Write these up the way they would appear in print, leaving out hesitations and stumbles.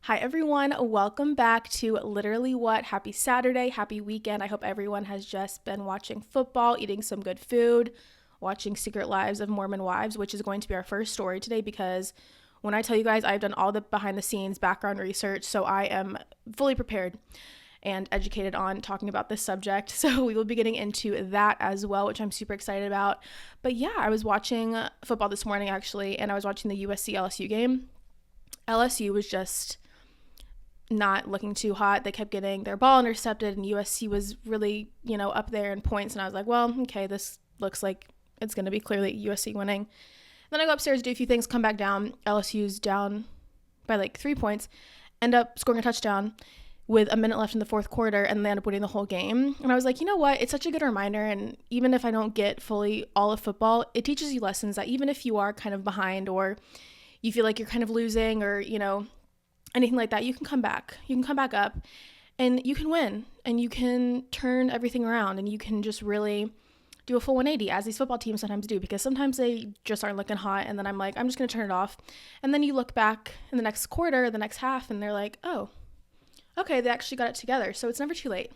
Hi everyone, welcome back to Literally What. Happy Saturday, happy weekend. I hope everyone has just been watching football, eating some good food, watching Secret Lives of Mormon Wives, which is going to be our first story today because when I tell you guys, I've done all the behind the scenes background research, so I am fully prepared and educated on talking about this subject. So we will be getting into that as well, which I'm super excited about. But yeah, I was watching football this morning actually, and I was watching the USC LSU game. LSU was just not looking too hot. They kept getting their ball intercepted, and USC was really, up there in points. And I was like, well, okay, this looks like it's going to be clearly USC winning. Then I go upstairs, do a few things, come back down. LSU's down by like 3 points, end up scoring a touchdown with a minute left in the fourth quarter, and they end up winning the whole game. And I was like, you know what? It's such a good reminder. And even if I don't get fully all of football, it teaches you lessons that even if you are kind of behind or you feel like you're kind of losing or, anything like that, you can come back. You can come back up and you can win and you can turn everything around and you can just really do a full 180 as these football teams sometimes do, because sometimes they just aren't looking hot and then I'm like, I'm just going to turn it off. And then you look back in the next quarter, the next half, and they're like, oh, okay, they actually got it together. So it's never too late.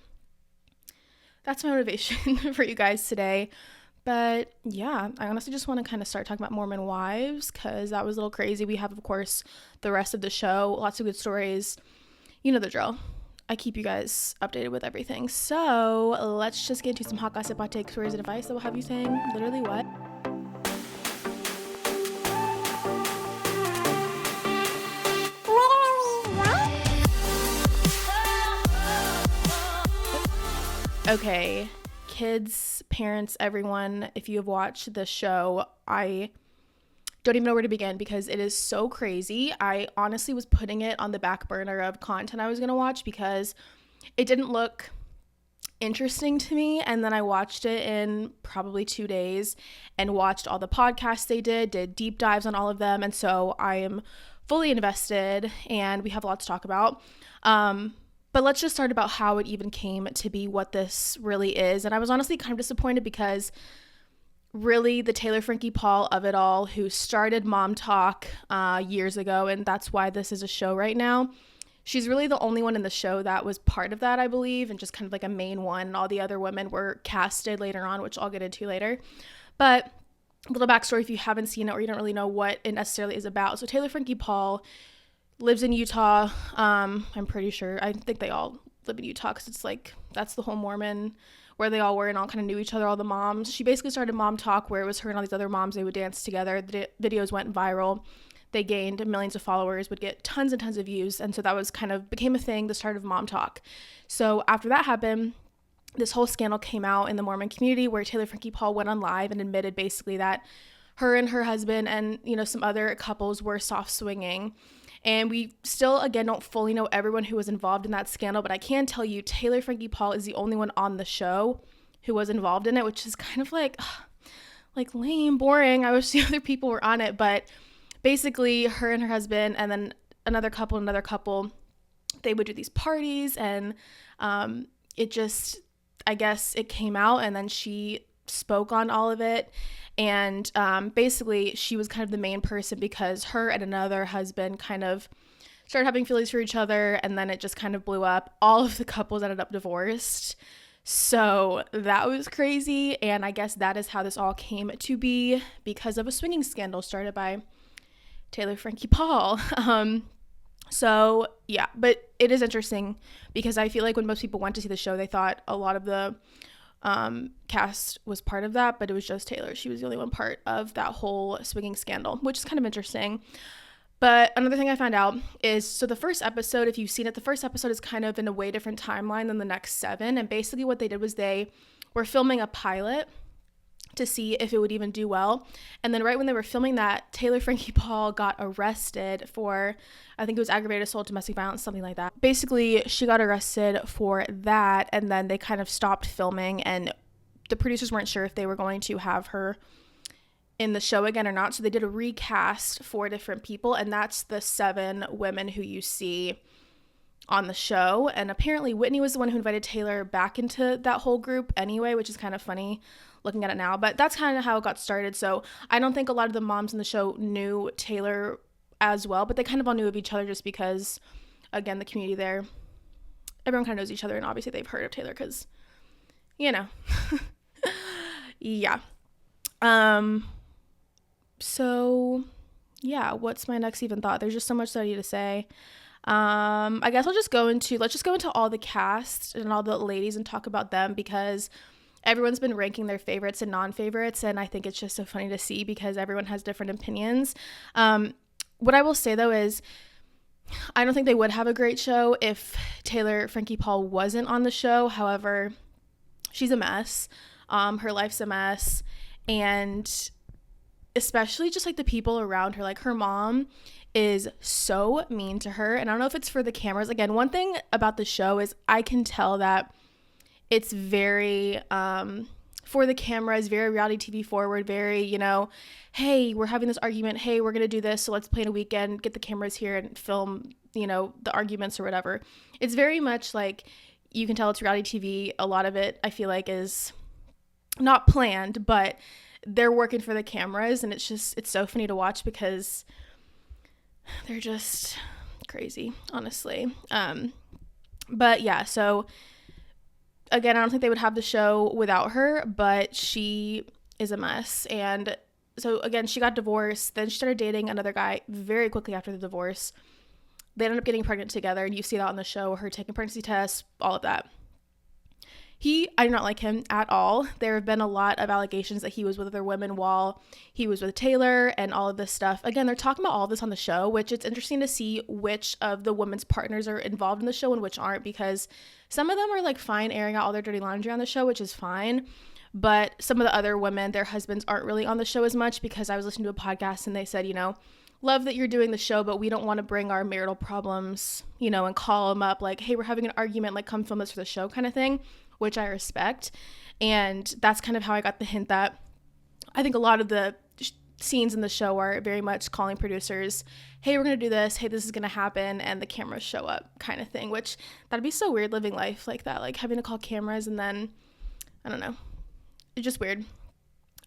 That's my motivation for you guys today. But yeah, I honestly just want to kind of start talking about Mormon wives because that was a little crazy. We have, of course, the rest of the show, lots of good stories. You know the drill. I keep you guys updated with everything. So let's just get into some hot gossip, hot take, stories, and advice that will have you saying literally what? Okay, kids, parents, everyone, if you have watched this show, I don't even know where to begin because it is so crazy. I honestly was putting it on the back burner of content I was going to watch because it didn't look interesting to me. And then I watched it in probably 2 days and watched all the podcasts they did deep dives on all of them. And so I am fully invested and we have a lot to talk about. But let's just start about how it even came to be what this really is. And I was honestly kind of disappointed because really the Taylor Frankie Paul of it all, who started Mom Talk years ago, and that's why this is a show right now. She's really the only one in the show that was part of that, I believe, and just kind of like a main one. All the other women were casted later on, which I'll get into later. But a little backstory if you haven't seen it or you don't really know what it necessarily is about. So Taylor Frankie Paul lives in Utah. I'm pretty sure. I think they all live in Utah because it's like, that's the whole Mormon where they all were and all kind of knew each other, all the moms. She basically started Mom Talk where it was her and all these other moms. They would dance together. The videos went viral. They gained millions of followers, would get tons and tons of views. And so that was kind of became a thing, the start of Mom Talk. So after that happened, this whole scandal came out in the Mormon community where Taylor Frankie Paul went on live and admitted basically that her and her husband and, some other couples were soft swinging. And we still, again, don't fully know everyone who was involved in that scandal, but I can tell you Taylor Frankie Paul is the only one on the show who was involved in it, which is kind of like lame, boring. I wish the other people were on it, but basically her and her husband and then another couple, they would do these parties and it just, I guess it came out and then she spoke on all of it. And basically, she was kind of the main person because her and another husband kind of started having feelings for each other, and then it just kind of blew up. All of the couples ended up divorced. So that was crazy, and I guess that is how this all came to be because of a swinging scandal started by Taylor Frankie Paul. So, yeah, but it is interesting because I feel like when most people went to see the show, they thought a lot of the cast was part of that, but it was just Taylor. She was the only one part of that whole swinging scandal, which is kind of interesting. But another thing I found out is, so the first episode, if you've seen it, the first episode is kind of in a way different timeline than the next 7. And basically what they did was they were filming a pilot to see if it would even do well. And then right when they were filming that, Taylor Frankie Paul got arrested for, I think it was aggravated assault, domestic violence, something like that. Basically, she got arrested for that, and then they kind of stopped filming, and the producers weren't sure if they were going to have her in the show again or not. So they did a recast for different people, and that's the 7 women who you see on the show. And apparently Whitney was the one who invited Taylor back into that whole group anyway, which is kind of funny looking at it now, but that's kind of how it got started. So I don't think a lot of the moms in the show knew Taylor as well, but they kind of all knew of each other just because again, the community there, everyone kind of knows each other, and obviously they've heard of Taylor because, you know. Yeah. So yeah, what's my next even thought? There's just so much that I need to say. I guess let's just go into all the cast and all the ladies and talk about them, because everyone's been ranking their favorites and non-favorites, and I think it's just so funny to see because everyone has different opinions. What I will say though is I don't think they would have a great show if Taylor Frankie Paul wasn't on the show. However, she's a mess. Her life's a mess, and especially just like the people around her, like her mom is so mean to her, and I don't know if it's for the cameras. Again, one thing about the show is I can tell that it's very for the cameras, very reality TV forward, very, you know, hey, we're having this argument, hey, we're gonna do this, so let's plan a weekend, get the cameras here and film, you know, the arguments or whatever. It's very much like, you can tell it's reality TV. A lot of it I feel like is not planned, but they're working for the cameras, and it's so funny to watch because they're just crazy, honestly. But yeah, so again, I don't think they would have the show without her, but she is a mess. And so again, she got divorced, then she started dating another guy very quickly after the divorce. They ended up getting pregnant together, and you see that on the show, her taking pregnancy tests, all of that. I do not like him at all. There have been a lot of allegations that he was with other women while he was with Taylor and all of this stuff. Again, they're talking about all of this on the show, which it's interesting to see which of the women's partners are involved in the show and which aren't, because some of them are like fine airing out all their dirty laundry on the show, which is fine. But some of the other women, their husbands aren't really on the show as much, because I was listening to a podcast and they said, you know, love that you're doing the show, but we don't want to bring our marital problems, you know, and call them up like, hey, we're having an argument, like come film this for the show kind of thing, which I respect. And that's kind of how I got the hint that I think a lot of the scenes in the show are very much calling producers, hey, we're going to do this, hey, this is going to happen, and the cameras show up kind of thing, which that'd be so weird living life like that, like having to call cameras and then, I don't know, it's just weird.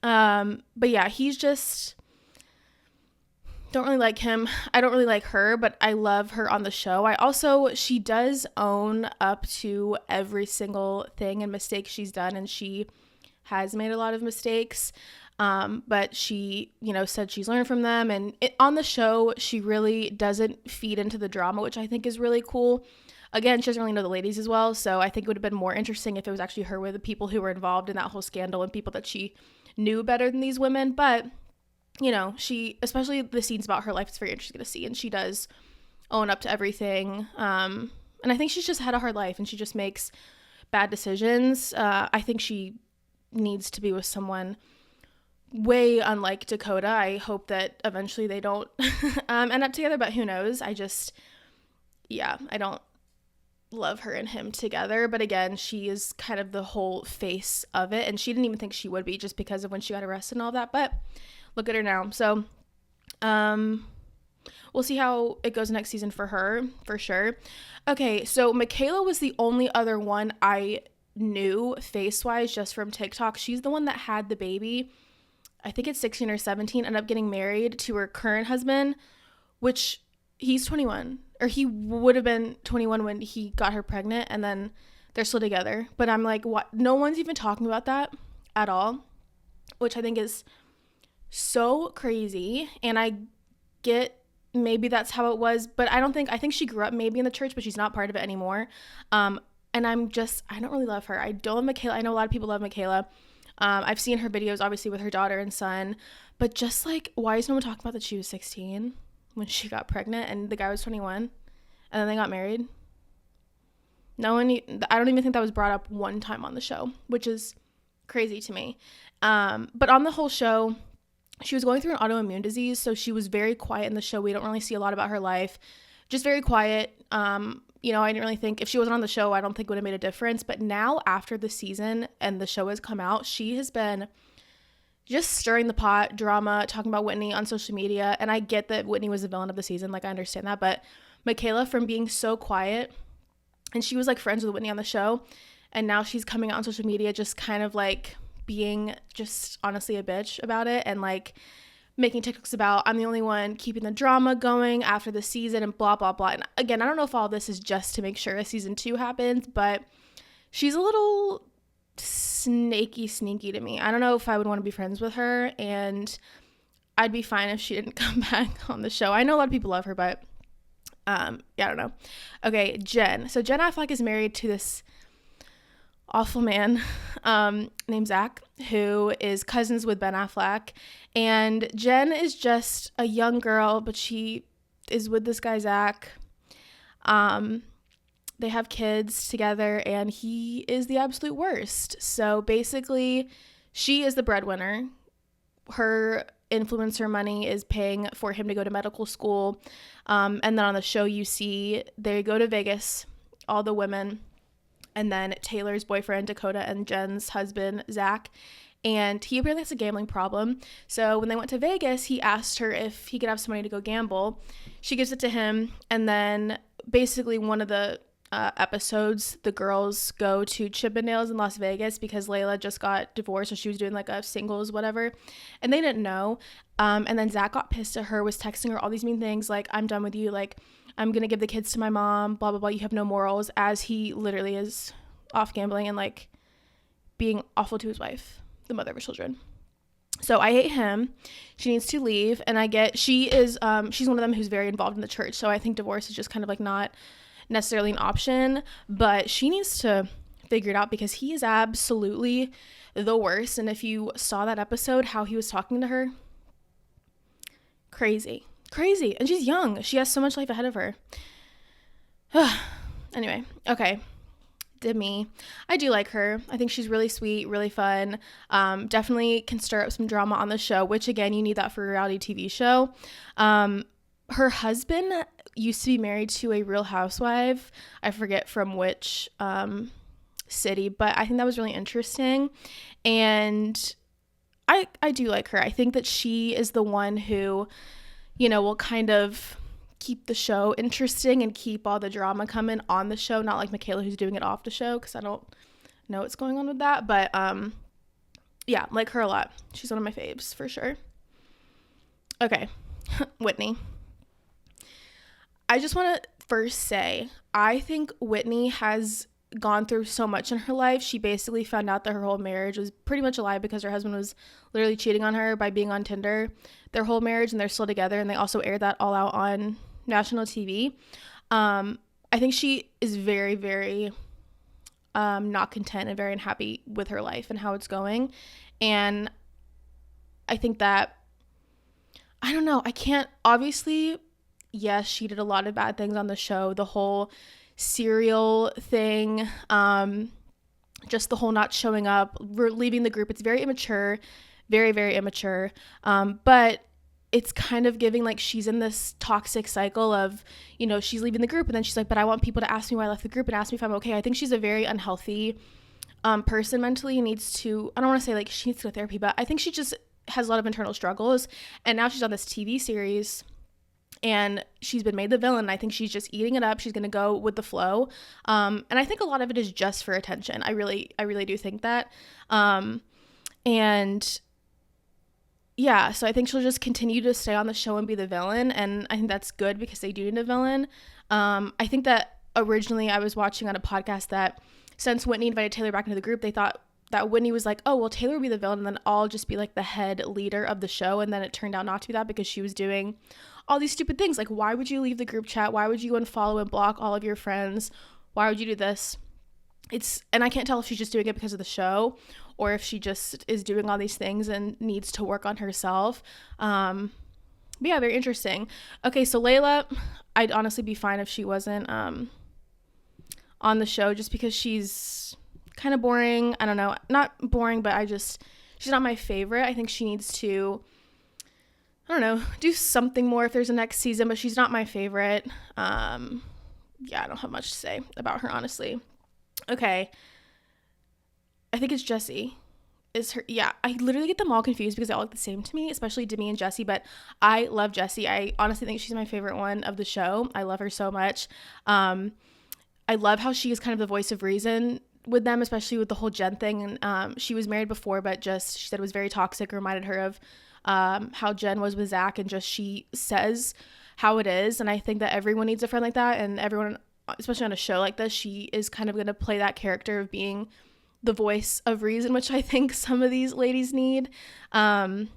But yeah, he's just, don't really like him. I don't really like her, but I love her on the show. She does own up to every single thing and mistake she's done, and she has made a lot of mistakes. But she, you know, said she's learned from them, and on the show, she really doesn't feed into the drama, which I think is really cool. Again, she doesn't really know the ladies as well, so I think it would have been more interesting if it was actually her with the people who were involved in that whole scandal and people that she knew better than these women. But you know, especially the scenes about her life, it's very interesting to see, and she does own up to everything. And I think she's just had a hard life, and she just makes bad decisions. I think she needs to be with someone way unlike Dakota. I hope that eventually they don't end up together, but who knows? I don't love her and him together. But again, she is kind of the whole face of it, and she didn't even think she would be just because of when she got arrested and all that. But look at her now. So we'll see how it goes next season for her, for sure. Okay, so Michaela was the only other one I knew face-wise just from TikTok. She's the one that had the baby. I think it's 16 or 17, ended up getting married to her current husband, which he's 21. Or he would have been 21 when he got her pregnant, and then they're still together. But I'm like, what? No one's even talking about that at all, which I think is so crazy. And I get maybe that's how it was, but I think she grew up maybe in the church, but she's not part of it anymore. And I don't really love her. I don't love Michaela. I know a lot of people love Michaela. I've seen her videos obviously with her daughter and son, but just like, why is no one talking about that she was 16 when she got pregnant and the guy was 21 and then they got married? I don't even think that was brought up one time on the show, which is crazy to me. But on the whole show, she was going through an autoimmune disease, so she was very quiet in the show. We don't really see a lot about her life, just very quiet. You know, I didn't really think, if she wasn't on the show, I don't think it would have made a difference. But now after the season and the show has come out, she has been just stirring the pot, drama, talking about Whitney on social media. And I get that Whitney was the villain of the season, like I understand that, but Michaela, from being so quiet, and she was like friends with Whitney on the show, and now she's coming out on social media just kind of like being just honestly a bitch about it, and like making TikToks about I'm the only one keeping the drama going after the season and blah, blah, blah. And again, I don't know if all this is just to make sure a season 2 happens, but she's a little sneaky to me. I don't know if I would want to be friends with her, and I'd be fine if she didn't come back on the show. I know a lot of people love her, but yeah, I don't know. Okay, Jen. So Jen Affleck is married to this awful man named Zach, who is cousins with Ben Affleck. And Jen is just a young girl, but she is with this guy, Zach. They have kids together, and he is the absolute worst. So basically, she is the breadwinner. Her influencer money is paying for him to go to medical school. And then on the show, you see they go to Vegas, all the women, and then Taylor's boyfriend, Dakota, and Jen's husband, Zach. And he apparently has a gambling problem. So when they went to Vegas, he asked her if he could have some money to go gamble. She gives it to him. And then basically one of the episodes, the girls go to Chippendales in Las Vegas because Layla just got divorced, so she was doing like a singles whatever, and they didn't know. And then Zach got pissed at her, was texting her all these mean things like, I'm done with you, like I'm gonna give the kids to my mom, blah blah blah, you have no morals, as he literally is off gambling and like being awful to his wife, the mother of his children. So I hate him. She needs to leave. And I get she's one of them who's very involved in the church, so I think divorce is just kind of like not necessarily an option, but she needs to figure it out because he is absolutely the worst. And if you saw that episode, how he was talking to her, crazy. And she's young, she has so much life ahead of her. Anyway, okay, Demi, I do like her. I think she's really sweet, really fun. Definitely can stir up some drama on the show, which again, you need that for a reality TV show. Her husband used to be married to a Real Housewife. I forget from which city, but I think that was really interesting. And I do like her. I think that she is the one who, you know, will kind of keep the show interesting and keep all the drama coming on the show, not like Michaela, who's doing it off the show, because I don't know what's going on with that. But yeah, like her a lot. She's one of my faves for sure. Okay, Whitney. I just want to first say, I think Whitney has gone through so much in her life. She basically found out that her whole marriage was pretty much a lie because her husband was literally cheating on her by being on Tinder their whole marriage, and they're still together, and they also aired that all out on national TV. I think she is very, very not content and very unhappy with her life and how it's going. And I think that, I don't know, I can't, obviously, yes, she did a lot of bad things on the show. The whole cereal thing, just the whole not showing up, leaving the group. It's very immature, very, very immature. But it's kind of giving like she's in this toxic cycle of, you know, she's leaving the group and then she's like, but I want people to ask me why I left the group and ask me if I'm okay. I think she's a very unhealthy person mentally. Needs to, I don't want to say like she needs to go to therapy, but I think she just has a lot of internal struggles. And now she's on this TV series and she's been made the villain. I think she's just eating it up. She's going to go with the flow. And I think a lot of it is just for attention. I really do think that. And yeah, so I think she'll just continue to stay on the show and be the villain. And I think that's good because they do need a villain. I think that originally I was watching on a podcast that since Whitney invited Taylor back into the group, they thought that Whitney was like, oh, well, Taylor will be the villain and then I'll just be like the head leader of the show. And then it turned out not to be that because she was doing all these stupid things. Like, why would you leave the group chat? Why would you unfollow and block all of your friends? Why would you do this? And I can't tell if she's just doing it because of the show or if she just is doing all these things and needs to work on herself. But yeah, very interesting. Okay, so Layla, I'd honestly be fine if she wasn't on the show just because she's kind of boring. I don't know, not boring, but she's not my favorite. I think she needs to, I don't know, do something more if there's a next season, but she's not my favorite. Yeah, I don't have much to say about her, honestly. Okay. I think it's Jessie. Yeah, I literally get them all confused because they all look the same to me, especially Demi and Jessie, but I love Jessie. I honestly think she's my favorite one of the show. I love her so much. I love how she is kind of the voice of reason with them, especially with the whole Jen thing. And she was married before, but she said it was very toxic, reminded her of how Jen was with Zach, and just she says how it is. And I think that everyone needs a friend like that, and everyone, especially on a show like this, she is kind of going to play that character of being the voice of reason, which I think some of these ladies need. I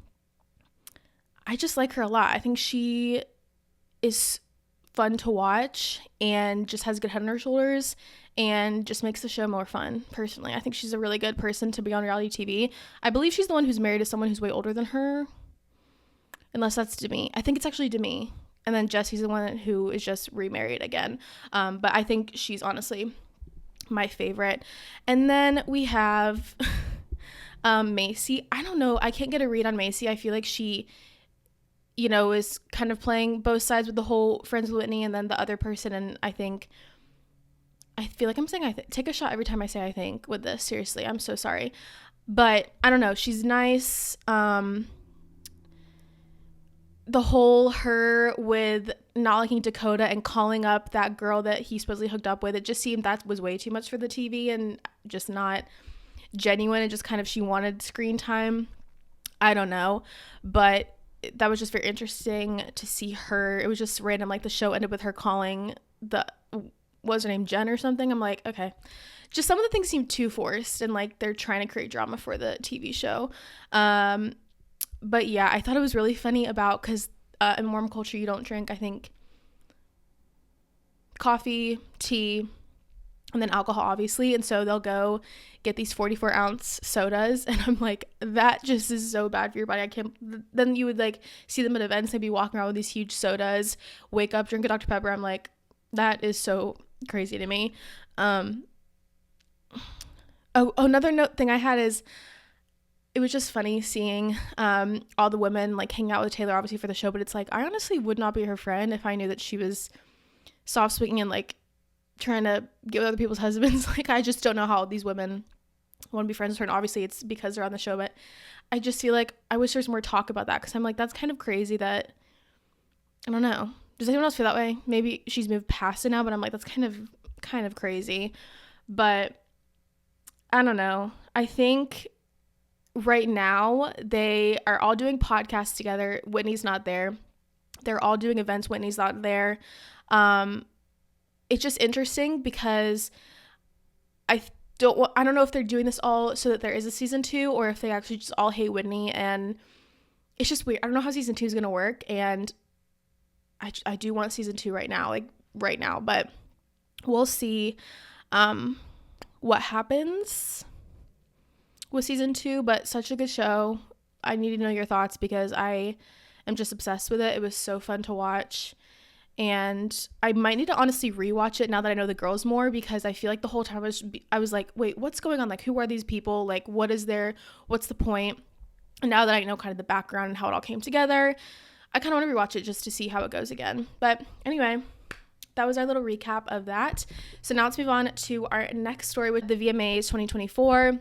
just like her a lot. I think she is fun to watch and just has a good head on her shoulders and just makes the show more fun. Personally, I think she's a really good person to be on reality TV. I believe she's the one who's married to someone who's way older than her, unless that's Demi. I think it's actually Demi, and then Jesse's the one who is just remarried again. But I think she's honestly my favorite. And then we have Macy. I don't know, I can't get a read on Macy. I feel like she, you know, is kind of playing both sides with the whole friends with Whitney and then the other person. And I feel like I'm saying take a shot every time I say I think with this. Seriously, I'm so sorry. But I don't know. She's nice. The whole her with not liking Dakota and calling up that girl that he supposedly hooked up with, it just seemed that was way too much for the TV and just not genuine, and just kind of she wanted screen time. I don't know. But that was just very interesting to see her. It was just random. Like the show ended with her calling what was her name, Jen or something. I'm like, okay. Just some of the things seem too forced and like they're trying to create drama for the TV show. But yeah, I thought it was really funny about, because in Mormon culture you don't drink, I think, coffee, tea, and then alcohol, obviously. And so they'll go get these 44-ounce sodas, and I'm like, that just is so bad for your body. I can't. Then you would like see them at events, they'd be walking around with these huge sodas, wake up, drink a Dr. Pepper. I'm like, that is so crazy to me. Another thing I had is, it was just funny seeing all the women like hang out with Taylor, obviously for the show, but it's like, I honestly would not be her friend if I knew that she was soft speaking and like trying to get with other people's husbands. Like, I just don't know how these women want to be friends with her. And obviously it's because they're on the show, but I just feel like I wish there's more talk about that, because I'm like, that's kind of crazy that, I don't know. Does anyone else feel that way? Maybe she's moved past it now, but I'm like, that's kind of crazy. But I don't know. I think right now they are all doing podcasts together. Whitney's not there. They're all doing events. Whitney's not there. It's just interesting because I don't know if they're doing this all so that there is a season 2, or if they actually just all hate Whitney, and it's just weird. I don't know how season 2 is going to work, and I do want season 2 right now, but we'll see what happens with season 2. But such a good show. I need to know your thoughts because I am just obsessed with it. It was so fun to watch. And I might need to honestly rewatch it now that I know the girls more, because I feel like the whole time I was like, wait, what's going on? Like, who are these people? Like, what's the point? And now that I know kind of the background and how it all came together, I kind of want to rewatch it just to see how it goes again. But anyway, that was our little recap of that. So now let's move on to our next story with the VMAs 2024.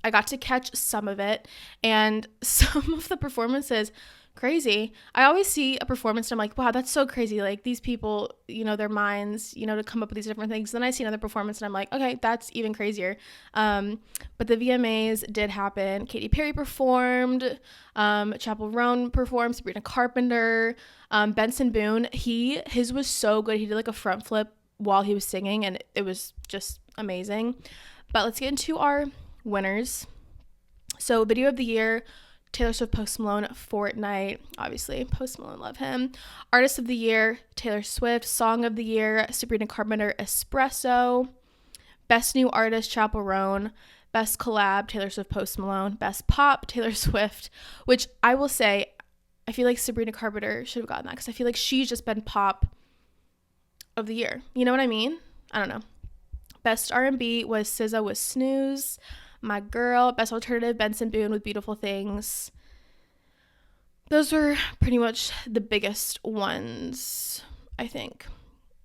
I got to catch some of it, and some of the performances, crazy. I always see a performance and I'm like, wow, that's so crazy. Like, these people, you know, their minds, you know, to come up with these different things. Then I see another performance and I'm like, okay, that's even crazier. But the VMAs did happen. Katy Perry performed, Chappell Roan performed, Sabrina Carpenter, Benson Boone. His was so good. He did like a front flip while he was singing, and it was just amazing. But let's get into our winners. So video of the year, Taylor Swift, Post Malone, Fortnite. Obviously, Post Malone, love him. Artist of the year, Taylor Swift. Song of the year, Sabrina Carpenter, Espresso. Best new artist, Chappell Roan. Best collab, Taylor Swift, Post Malone. Best pop, Taylor Swift. Which I will say, I feel like Sabrina Carpenter should have gotten that, because I feel like she's just been pop of the year. You know what I mean? I don't know. Best R&B was SZA with Snooze. My girl. Best alternative, Benson Boone with Beautiful Things. Those were pretty much the biggest ones, I think.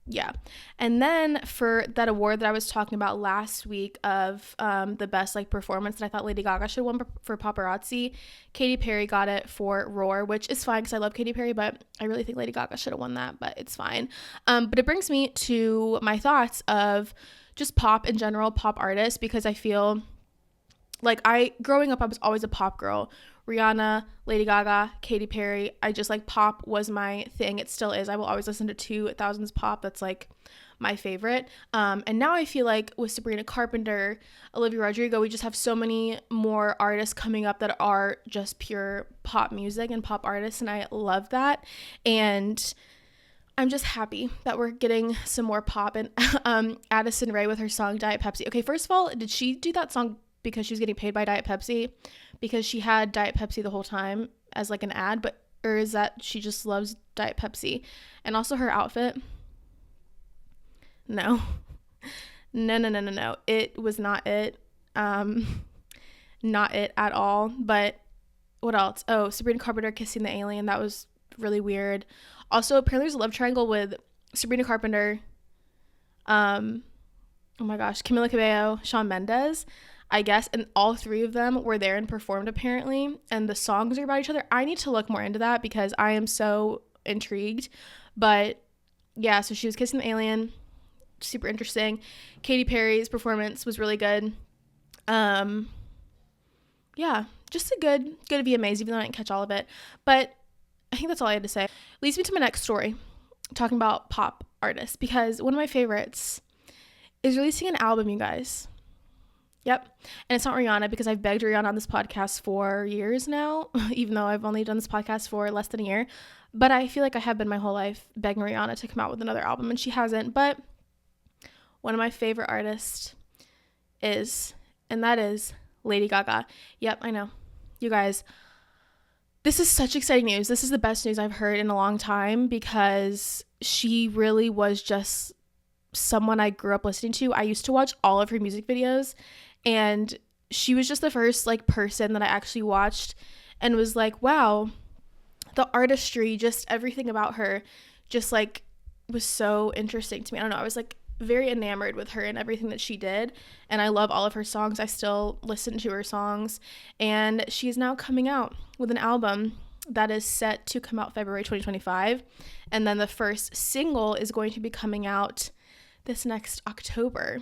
Yeah. And then for that award that I was talking about last week of the best like performance that I thought Lady Gaga should have won for Paparazzi, Katy Perry got it for Roar, which is fine because I love Katy Perry, but I really think Lady Gaga should have won that, but it's fine. But it brings me to my thoughts of just pop in general, pop artists, because I feel like growing up, I was always a pop girl. Rihanna, Lady Gaga, Katy Perry. I just like pop was my thing. It still is. I will always listen to 2000s pop. That's like my favorite. And now I feel like with Sabrina Carpenter, Olivia Rodrigo, we just have so many more artists coming up that are just pure pop music and pop artists, and I love that. And I'm just happy that we're getting some more pop. And Addison Rae with her song Diet Pepsi. Okay, first of all, did she do that song because she was getting paid by Diet Pepsi? Because she had Diet Pepsi the whole time as like an ad, or is that she just loves Diet Pepsi? And also her outfit. No. No. It was not it. Not it at all. But what else? Oh, Sabrina Carpenter kissing the alien. That was really weird. Also, apparently there's a love triangle with Sabrina Carpenter, oh my gosh, Camila Cabello, Shawn Mendes, I guess, and all three of them were there and performed apparently, and the songs are about each other. I need to look more into that because I am so intrigued. But yeah, so she was kissing the alien. Super interesting. Katy Perry's performance was really good. Yeah, just a good VMAs, even though I didn't catch all of it. But I think that's all I had to say. Leads me to my next story, talking about pop artists, because one of my favorites is releasing an album, you guys. Yep. And it's not Rihanna, because I've begged Rihanna on this podcast for years now, even though I've only done this podcast for less than a year. But I feel like I have been my whole life begging Rihanna to come out with another album, and she hasn't. But one of my favorite artists is, and that is Lady Gaga. Yep, I know. You guys, this is such exciting news. This is the best news I've heard in a long time, because she really was just someone I grew up listening to. I used to watch all of her music videos, and she was just the first like person that I actually watched and was like, wow, the artistry, just everything about her just like was so interesting to me. I don't know. I was like very enamored with her and everything that she did, and I love all of her songs. I still listen to her songs, and she's now coming out with an album that is set to come out February 2025, and then the first single is going to be coming out this next October.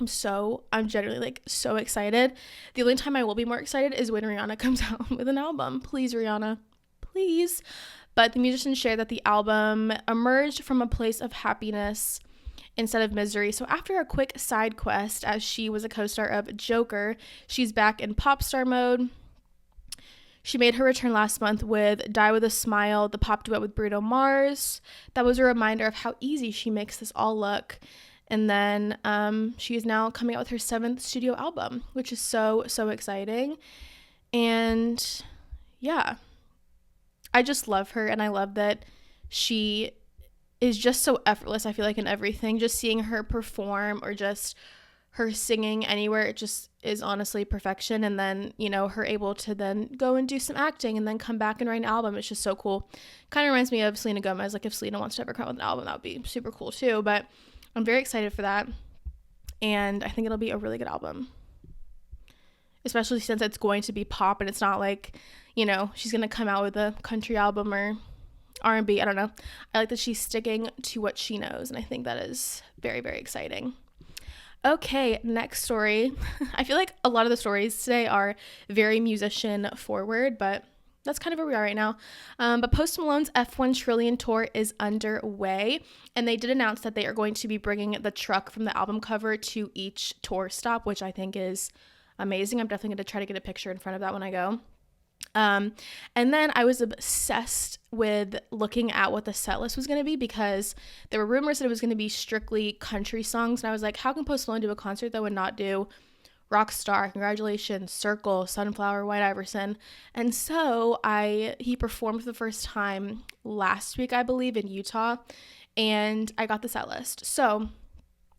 I'm genuinely like so excited. The only time I will be more excited is when Rihanna comes out with an album. Please, Rihanna, please. But the musicians shared that the album emerged from a place of happiness instead of misery. So after a quick side quest, as she was a co-star of Joker, she's back in pop star mode. She made her return last month with Die With A Smile, the pop duet with Bruno Mars. That was a reminder of how easy she makes this all look. And then she is now coming out with her 7th studio album, which is so, so exciting. And yeah, I just love her, and I love that she is just so effortless, I feel like, in everything. Just seeing her perform or just her singing anywhere, it just is honestly perfection. And then, you know, her able to then go and do some acting and then come back and write an album. It's just so cool. Kind of reminds me of Selena Gomez. Like, if Selena wants to ever come out with an album, that would be super cool too. But I'm very excited for that, and I think it'll be a really good album, especially since it's going to be pop, and it's not like, you know, she's going to come out with a country album or R&B. I don't know. I like that she's sticking to what she knows, and I think that is very, very exciting. Okay, next story. I feel like a lot of the stories today are very musician forward, but that's kind of where we are right now. But Post Malone's F1 Trillion tour is underway, and they did announce that they are going to be bringing the truck from the album cover to each tour stop, which I think is amazing. I'm definitely going to try to get a picture in front of that when I go. And then I was obsessed with looking at what the set list was going to be, because there were rumors that it was going to be strictly country songs, and I was like, how can Post Malone do a concert that would not do Rockstar, Congratulations, Circle, Sunflower, White Iverson? And so he performed for the first time last week, I believe, in Utah, and I got the set list. So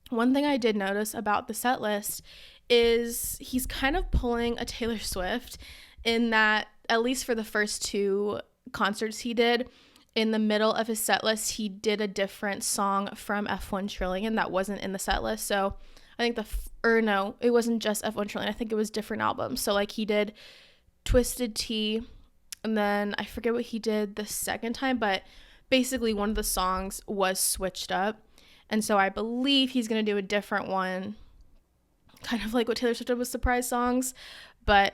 one thing I did notice about the set list is he's kind of pulling a Taylor Swift, in that, at least for the first 2 concerts he did, in the middle of his set list, he did a different song from F1 Trillion that wasn't in the set list. So I think no, it wasn't just F1 Trillion. I think it was different albums. So like he did Twisted Tea, and then I forget what he did the second time, but basically one of the songs was switched up. And so I believe he's going to do a different one, kind of like what Taylor Swift did with surprise songs. But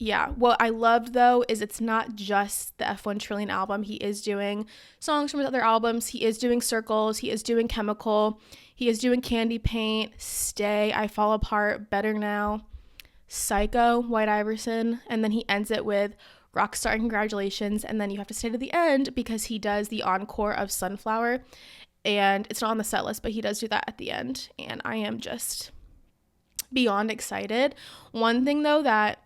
Yeah, what I loved though is it's not just the F1 Trillion album. He is doing songs from his other albums. He is doing Circles. He is doing Chemical. He is doing Candy Paint, Stay, I Fall Apart, Better Now, Psycho, White Iverson, and then he ends it with Rockstar and Congratulations, and then you have to stay to the end because he does the encore of Sunflower, and it's not on the set list, but he does do that at the end, and I am just beyond excited. One thing though that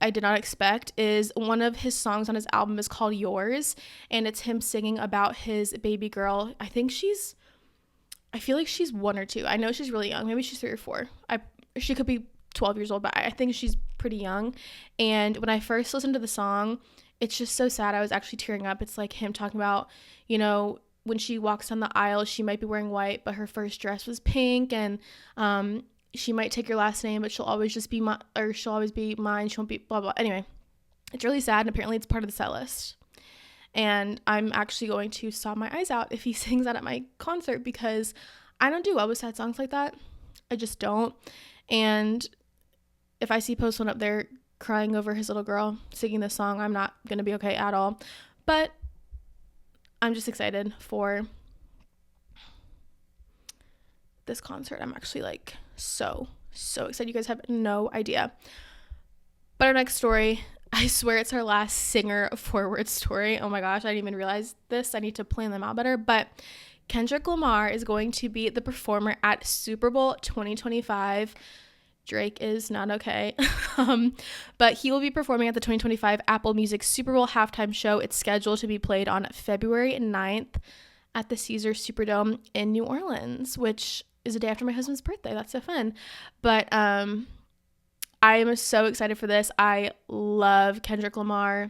I did not expect is one of his songs on his album is called Yours, and it's him singing about his baby girl. I feel like she's 1 or 2. I know she's really young. Maybe she's 3 or 4. She could be 12 years old, but I think she's pretty young. And when I first listened to the song, it's just so sad. I was actually tearing up. It's like him talking about, when she walks down the aisle, she might be wearing white, but her first dress was pink, and she might take your last name, but she'll always be mine. She won't be blah, blah. Anyway, it's really sad, and apparently it's part of the set list. And I'm actually going to sob my eyes out if he sings that at my concert, because I don't do well with sad songs like that. I just don't. And if I see Post Malone up there crying over his little girl singing this song, I'm not going to be okay at all. But I'm just excited for this concert. I'm actually like so excited. You guys have no idea. But our next story, I swear it's our last singer forward story. Oh my gosh, I didn't even realize this. I need to plan them out better. But Kendrick Lamar is going to be the performer at Super Bowl 2025. Drake is not okay. But he will be performing at the 2025 Apple Music Super Bowl halftime show. It's scheduled to be played on February 9th at the Caesars Superdome in New Orleans, which is a day after my husband's birthday. That's so fun. But I am so excited for this. I love Kendrick Lamar.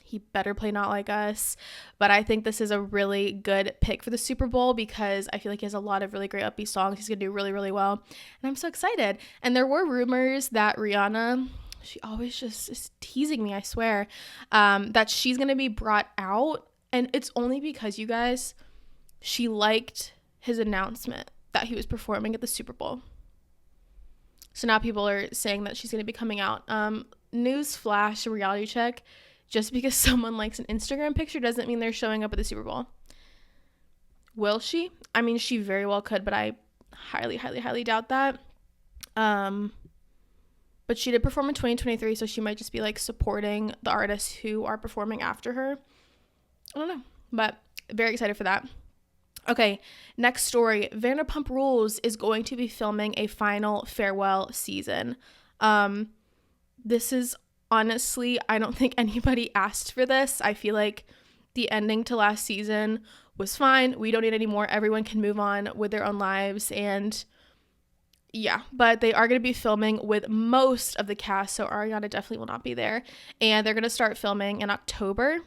He better play Not Like Us. But I think this is a really good pick for the Super Bowl because I feel like he has a lot of really great upbeat songs. He's going to do really, really well. And I'm so excited. And there were rumors that Rihanna, she always just is teasing me, I swear, that she's going to be brought out. And it's only because, you guys, she liked his announcement that he was performing at the Super Bowl. So now people are saying that she's going to be coming out. News flash, a reality check. Just because someone likes an Instagram picture doesn't mean they're showing up at the Super Bowl. Will she? I mean, she very well could, but I highly, highly, highly doubt that. But she did perform in 2023, so she might just be like supporting the artists who are performing after her. I don't know, but very excited for that. Okay, next story. Vanderpump Rules is going to be filming a final farewell season. This is honestly, I don't think anybody asked for this. I feel like the ending to last season was fine. We don't need any more. Everyone can move on with their own lives. And yeah, but they are going to be filming with most of the cast. So Ariana definitely will not be there. And they're going to start filming in October.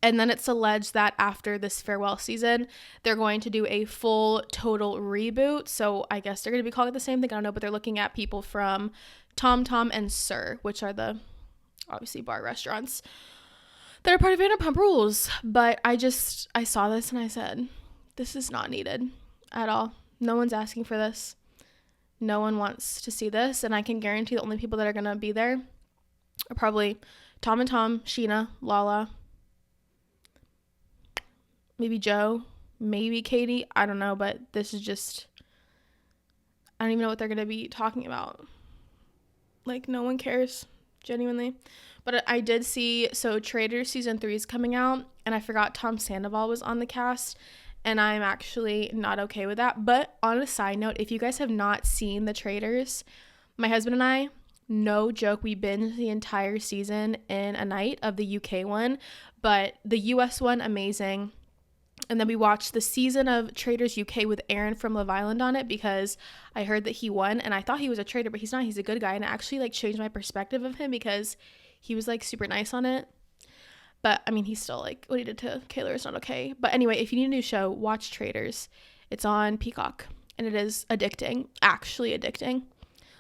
And then it's alleged that after this farewell season, they're going to do a full total reboot. So I guess they're going to be calling it the same thing. I don't know, but they're looking at people from Tom Tom and Sir, which are the obviously bar restaurants that are part of Vanderpump Rules. But I saw this and I said, this is not needed at all. No one's asking for this. No one wants to see this. And I can guarantee the only people that are going to be there are probably Tom and Tom, Sheena, Lala, maybe Joe, maybe Katie. I don't know, but this is just, I don't even know what they're going to be talking about. Like, no one cares, genuinely. But I did see, so Traitors Season 3 is coming out, and I forgot Tom Sandoval was on the cast, and I'm actually not okay with that. But on a side note, if you guys have not seen The Traitors, my husband and I, no joke, we binged the entire season in a night of the UK one, but the US one, amazing. And then we watched the season of Traitors UK with Aaron from Love Island on it because I heard that he won and I thought he was a traitor, but he's not. He's a good guy. And it actually like changed my perspective of him because he was like super nice on it. But I mean, he's still like, what he did to Kayla is not okay. But anyway, if you need a new show, watch Traitors. It's on Peacock and it is addicting, actually addicting.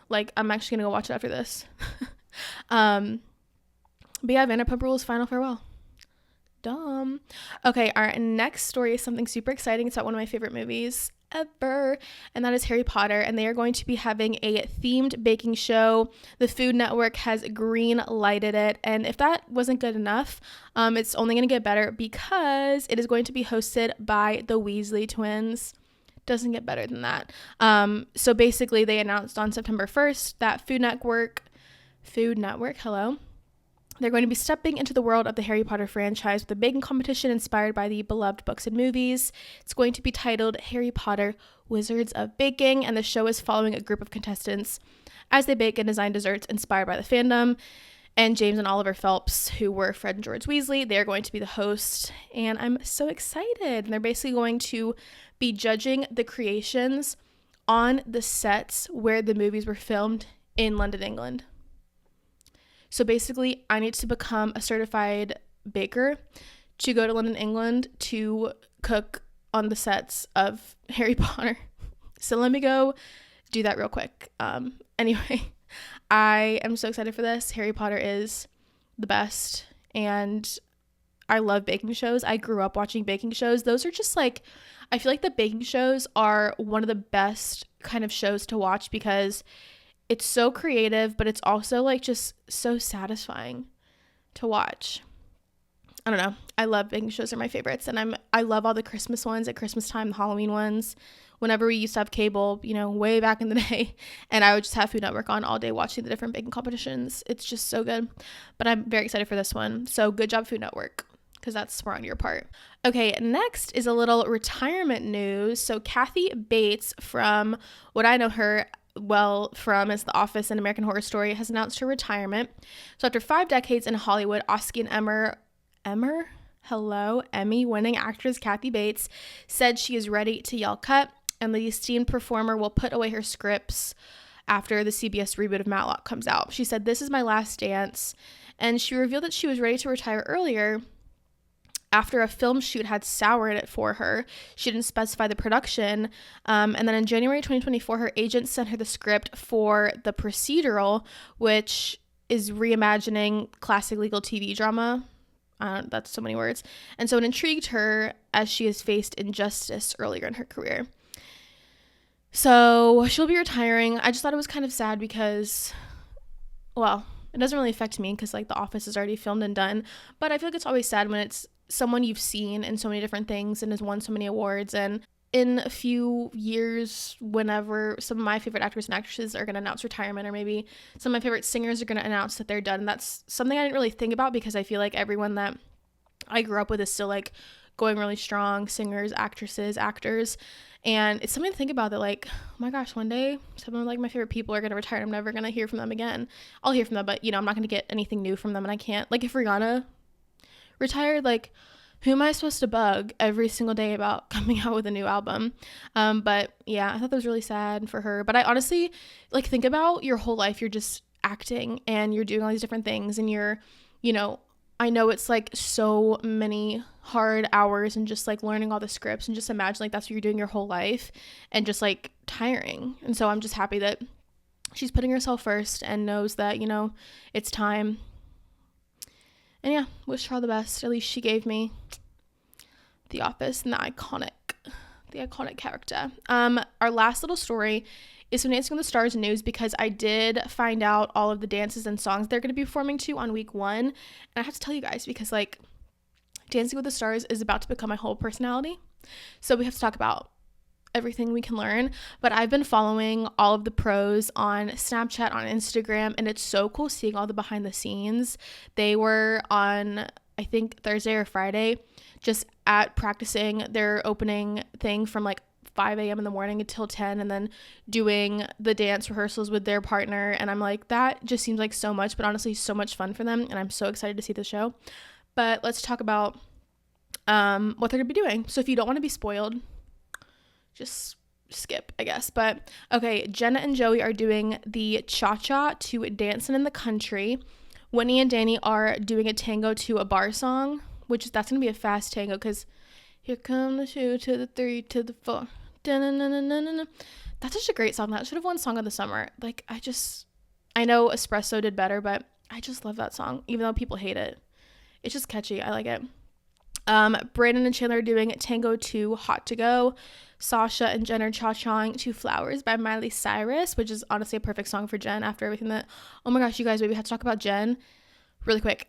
Like, I'm actually going to go watch it after this. But yeah, Vanderpump Rules final farewell. Dumb. Okay, our next story is something super exciting. It's about one of my favorite movies ever, and that is Harry Potter, and they are going to be having a themed baking show. The Food Network has green lighted it, and if that wasn't good enough, it's only going to get better because it is going to be hosted by the Weasley twins. Doesn't get better than that. So basically they announced on September 1st that Food Network, hello, they're going to be stepping into the world of the Harry Potter franchise with a baking competition inspired by the beloved books and movies. It's going to be titled Harry Potter Wizards of Baking, and the show is following a group of contestants as they bake and design desserts inspired by the fandom. And James and Oliver Phelps, who were Fred and George Weasley, they're going to be the host, and I'm so excited. And they're basically going to be judging the creations on the sets where the movies were filmed in London, England. So basically, I need to become a certified baker to go to London, England to cook on the sets of Harry Potter. So let me go do that real quick. Anyway, I am so excited for this. Harry Potter is the best, and I love baking shows. I grew up watching baking shows. Those are just like, I feel like the baking shows are one of the best kind of shows to watch because it's so creative, but it's also like just so satisfying to watch. I don't know. I love baking shows. Are my favorites. And I love all the Christmas ones at Christmas time, the Halloween ones. Whenever we used to have cable, way back in the day, and I would just have Food Network on all day watching the different baking competitions. It's just so good. But I'm very excited for this one. So good job, Food Network, because that's smart on your part. Okay, next is a little retirement news. So Kathy Bates, from what I know her from is The Office and American Horror Story, has announced her retirement. So after 5 decades in Hollywood, Oscar and Emmy-winning actress Kathy Bates said she is ready to yell cut, and the esteemed performer will put away her scripts after the CBS reboot of Matlock comes out. She said, "This is my last dance," and she revealed that she was ready to retire earlier after a film shoot had soured it for her. She didn't specify the production. And then in January 2024, her agent sent her the script for the procedural, which is reimagining classic legal TV drama. That's so many words. And so it intrigued her as she has faced injustice earlier in her career. So she'll be retiring. I just thought it was kind of sad because, well, it doesn't really affect me because like The Office is already filmed and done. But I feel like it's always sad when it's someone you've seen in so many different things and has won so many awards. And in a few years, whenever some of my favorite actors and actresses are going to announce retirement, or maybe some of my favorite singers are going to announce that they're done, that's something I didn't really think about because I feel like everyone that I grew up with is still like going really strong, singers, actresses, actors. And it's something to think about that, like, oh my gosh, one day some of like my favorite people are going to retire and I'm never going to hear from them again. I'll hear from them, but I'm not going to get anything new from them, and I can't, like, if Rihanna retired, like, who am I supposed to bug every single day about coming out with a new album? But yeah, I thought that was really sad for her. But I honestly, like, think about your whole life. You're just acting and you're doing all these different things, and you're, I know it's like so many hard hours and just like learning all the scripts, and just imagine like that's what you're doing your whole life, and just like tiring. And so I'm just happy that she's putting herself first and knows that, it's time. And yeah, wish her all the best. At least she gave me The Office and the iconic character. Our last little story is from Dancing with the Stars news, because I did find out all of the dances and songs they're going to be performing to on week 1. And I have to tell you guys, because like Dancing with the Stars is about to become my whole personality. So we have to talk about everything we can learn. But I've been following all of the pros on Snapchat, on Instagram, and it's so cool seeing all the behind the scenes. They were on, I think, Thursday or Friday, just at practicing their opening thing from like 5 a.m. in the morning until 10, and then doing the dance rehearsals with their partner. And I'm like, that just seems like so much, but honestly so much fun for them, and I'm so excited to see the show. But let's talk about what they're gonna be doing. So if you don't want to be spoiled, just skip, I guess. But okay, Jenna and Joey are doing the cha-cha to Dancing in the Country. Whitney and Danny are doing a tango to a bar song, that's gonna be a fast tango, because here come the 2 to the 3 to the 4. Da-na-na-na-na-na. That's such a great song. That should have won Song of the Summer. Like, I know Espresso did better, but I just love that song, even though people hate it. It's just catchy. I like it. Brandon and Chandler are doing Tango 2 Hot to Go. Sasha and Jen are cha-chaing to Flowers by Miley Cyrus, which is honestly a perfect song for Jen after everything that, oh my gosh, you guys, we have to talk about Jen really quick.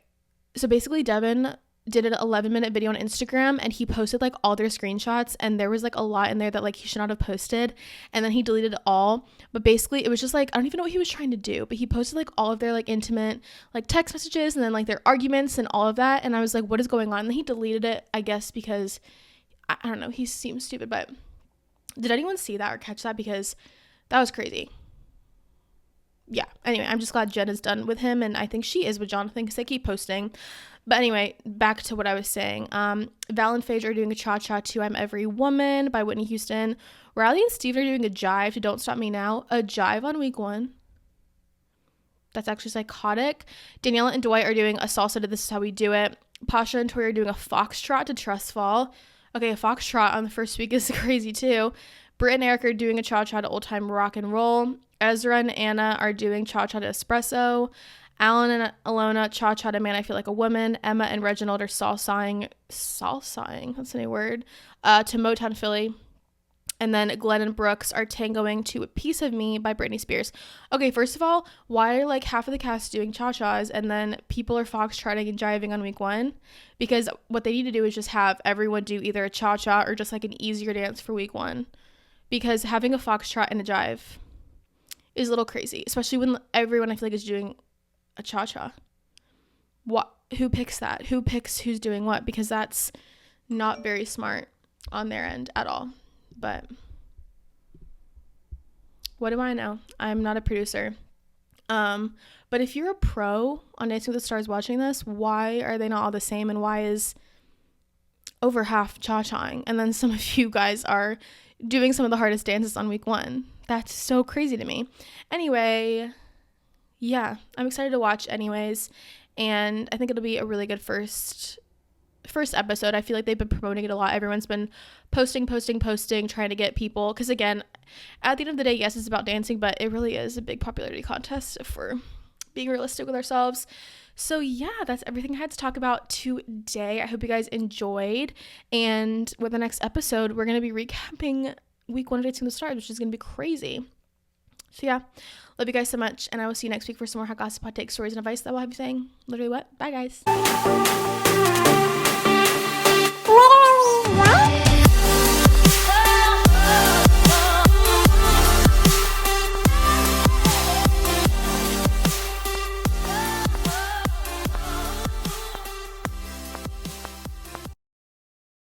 So basically Devin did an 11-minute video on Instagram, and he posted like all their screenshots, and there was like a lot in there that like he should not have posted, and then he deleted it all. But basically it was just like, I don't even know what he was trying to do, but he posted like all of their like intimate like text messages and then like their arguments and all of that, and I was like, what is going on? And then he deleted it, I guess because I don't know, he seems stupid. But did anyone see that or catch that? Because that was crazy. Yeah, anyway, I'm just glad Jen is done with him, and I think she is with Jonathan because they keep posting. But anyway, back to what I was saying. Val and Phaedra are doing a cha-cha to I'm Every Woman by Whitney Houston. Riley and Steven are doing a jive to Don't Stop Me Now. A jive on week 1. That's actually psychotic. Daniela and Dwight are doing a salsa to This Is How We Do It. Pasha and Tori are doing a foxtrot to Trust Fall. Okay, a foxtrot on the first week is crazy too. Britt and Eric are doing a cha-cha to Old Time Rock and Roll. Ezra and Anna are doing cha-cha to Espresso. Alan and Alona cha-cha to Man I Feel Like a Woman. Emma and Reginald are salsaing, that's a new word, to Motown Philly. And then Glenn and Brooks are tangoing to A Piece of Me by Britney Spears. Okay, first of all, why are like half of the cast doing cha-chas and then people are foxtrotting and jiving on week 1? Because what they need to do is just have everyone do either a cha-cha or just like an easier dance for week 1. Because having a foxtrot and a jive is a little crazy, especially when everyone I feel like is doing a cha-cha. What? Who picks that? Who picks who's doing what? Because that's not very smart on their end at all. But what do I know? I'm not a producer. But if you're a pro on Dancing with the Stars watching this, why are they not all the same? And why is over half cha-chaing? And then some of you guys are doing some of the hardest dances on week 1. That's so crazy to me. Anyway, yeah, I'm excited to watch anyways, and I think it'll be a really good first episode. I feel like they've been promoting it a lot. Everyone's been posting, trying to get people, because again, at the end of the day, yes, it's about dancing, but it really is a big popularity contest if we're being realistic with ourselves. So yeah, that's everything I had to talk about today. I hope you guys enjoyed, and with the next episode, we're going to be recapping week 1 of Dancing with the Stars, which is going to be crazy. So yeah, love you guys so much, and I will see you next week for some more hot gossip, hot takes, stories, and advice that will have you saying literally what? Bye guys.